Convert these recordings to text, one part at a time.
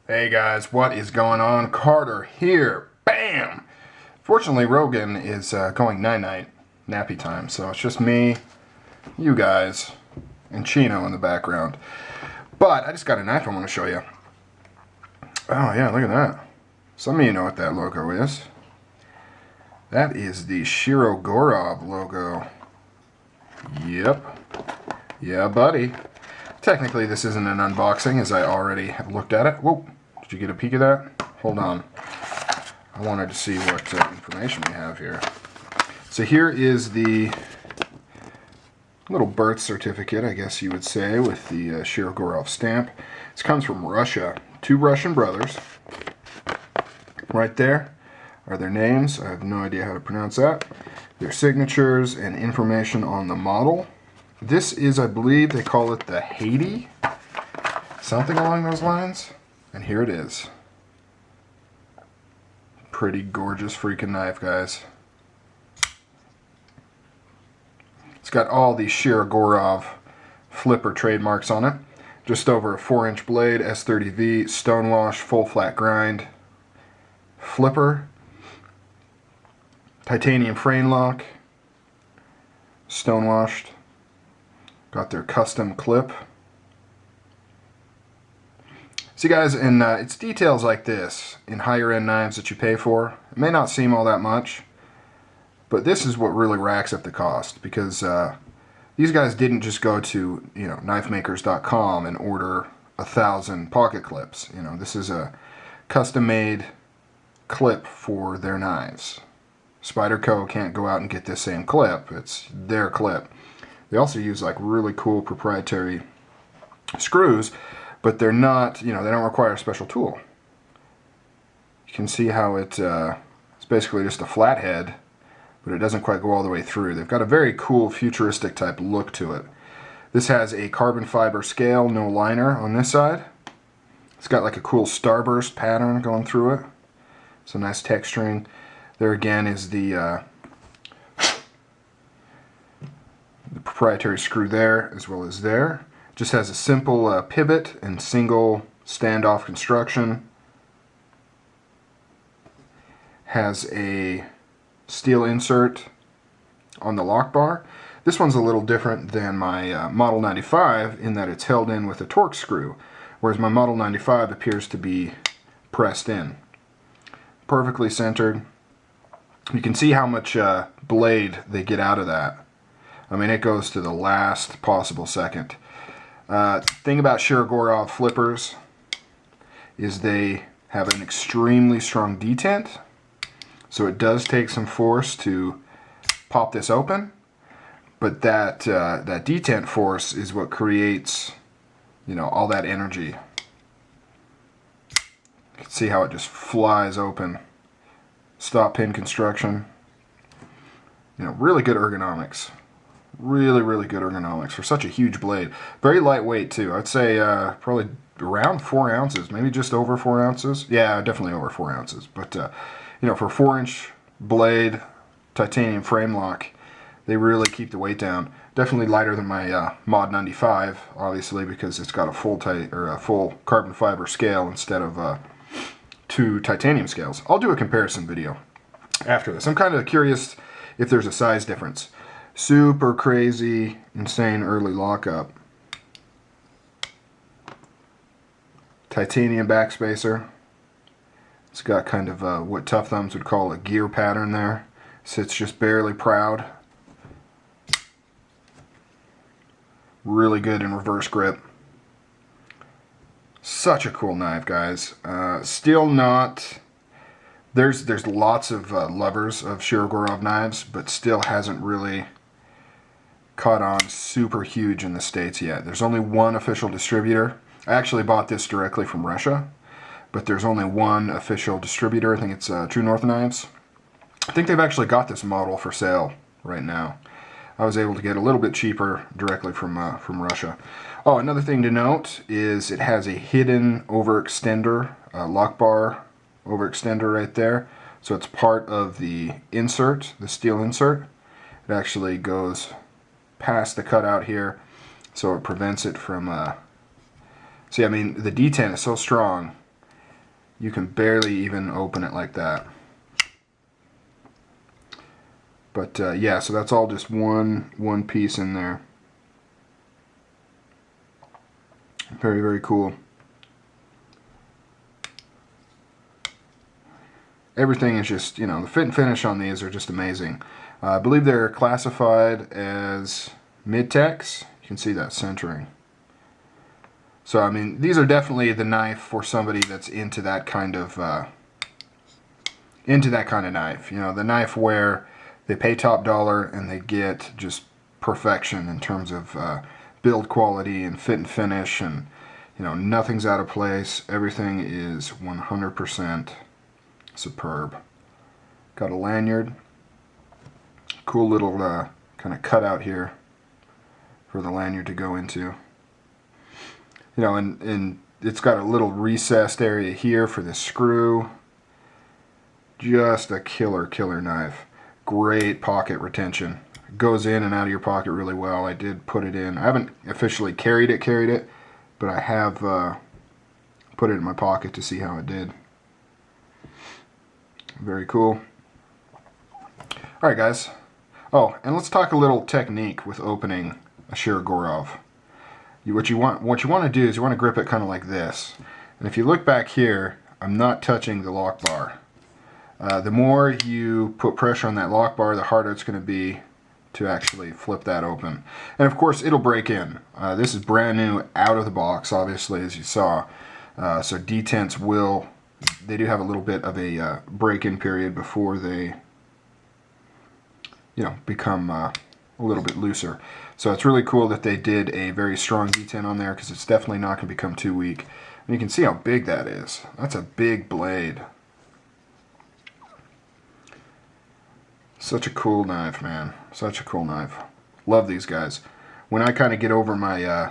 Hey guys, what is going on? Carter here. Bam! Fortunately, Rogan is going night-night, nappy time, so it's just me, you guys, and Chino in the background. But I just got a knife I want to show you. Oh yeah, look at that. Some of you know what that logo is. That is the Shirogorov logo. Yep. Yeah, buddy. Technically, this isn't an unboxing, as I already have looked at it. Whoa, did you get a peek of that? Hold on. I wanted to see what information we have here. So here is the little birth certificate, I guess you would say, with the Shirogorov stamp. This comes from Russia. Two Russian brothers. Right there are their names. I have no idea how to pronounce that. Their signatures and information on the model. This is, I believe, they call it the Hati, something along those lines. And here it is. Pretty gorgeous freaking knife, guys. It's got all these Shirogorov flipper trademarks on it. Just over a 4-inch blade, S30V, stonewash, full flat grind, flipper, titanium frame lock, stonewashed. Got their custom clip. See guys, and it's details like this in higher end knives that you pay for. It may not seem all that much, but this is what really racks up the cost, because these guys didn't just go to knifemakers.com and order 1,000 pocket clips. This is a custom made clip for their knives. Spyderco can't go out and get this same clip. It's their clip. They also use like really cool proprietary screws, but they're not, they don't require a special tool. You can see how it's basically just a flathead, but it doesn't quite go all the way through. They've got a very cool futuristic type look to it. This has a carbon fiber scale, no liner on this side. It's got like a cool starburst pattern going through it. Some nice texturing. There again is the proprietary screw there, as well as there. Just has a simple pivot and single standoff construction. Has a steel insert on the lock bar. This one's a little different than my Model 95 in that it's held in with a Torx screw, whereas my Model 95 appears to be pressed in. Perfectly centered. You can see how much blade they get out of that. I mean, it goes to the last possible second. Thing about Shirogorov flippers is they have an extremely strong detent, so it does take some force to pop this open, but that detent force is what creates, all that energy. You can see how it just flies open. Stop pin construction. Really good ergonomics. Really good ergonomics for such a huge blade. Very lightweight too. I'd say probably around 4 ounces, maybe just over 4 ounces. Yeah, definitely over 4 ounces. But for a 4-inch blade, titanium frame lock, they really keep the weight down. Definitely lighter than my Mod 95, obviously, because it's got a full carbon fiber scale instead of 2 titanium scales. I'll do a comparison video after this. I'm kind of curious if there's a size difference. Super crazy, insane early lockup. Titanium backspacer. It's got kind of what Tough Thumbs would call a gear pattern there. Sits just barely proud. Really good in reverse grip. Such a cool knife, guys. Still not... There's lots of lovers of Shirogorov knives, but still hasn't really caught on super huge in the States yet. There's only one official distributor. I actually bought this directly from Russia, but there's only one official distributor. I think it's True North Knives. I think they've actually got this model for sale right now. I was able to get a little bit cheaper directly from Russia. Oh, another thing to note is it has a hidden overextender, lock bar overextender right there. So it's part of the insert, the steel insert. It actually goes past the cutout here, so it prevents it from see, I mean, the detent is so strong you can barely even open it like that. But yeah, so that's all just one piece in there. Very, very cool. Everything is just, you know, the fit and finish on these are just amazing. I believe they're classified as mid-tex. You can see that centering. So, I mean, these are definitely the knife for somebody that's into that kind of knife. You know, the knife where they pay top dollar and they get just perfection in terms of build quality and fit and finish, and you know, nothing's out of place. Everything is 100% superb. Got a lanyard. Cool little kind of cutout here for the lanyard to go into. You know, and it's got a little recessed area here for the screw. Just a killer knife. Great pocket retention. It goes in and out of your pocket really well. I did put it in. I haven't officially carried it, but I have put it in my pocket to see how it did. Very cool. Alright guys. Oh, and let's talk a little technique with opening a Shirogorov. What you want to do is you want to grip it kind of like this. And if you look back here, I'm not touching the lock bar. The more you put pressure on that lock bar, the harder it's going to be to actually flip that open. And of course, it'll break in. This is brand new out of the box, obviously, as you saw. So detents they do have a little bit of a break-in period before they, you know, become a little bit looser. So it's really cool that they did a very strong detent on there, because it's definitely not going to become too weak. And you can see how big that is. That's a big blade. Such a cool knife, man. Such a cool knife. Love these guys. When I kind of get over my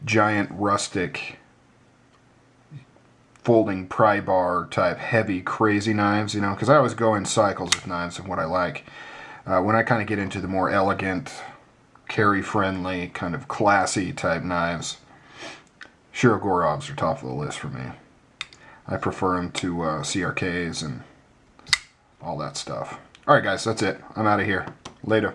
giant rustic folding pry bar type heavy crazy knives, you know, because I always go in cycles with knives and what I like. When I kind of get into the more elegant, carry friendly, kind of classy type knives, Shirogorovs are top of the list for me. I prefer them to CRKs and all that stuff. Alright guys, that's it. I'm out of here. Later.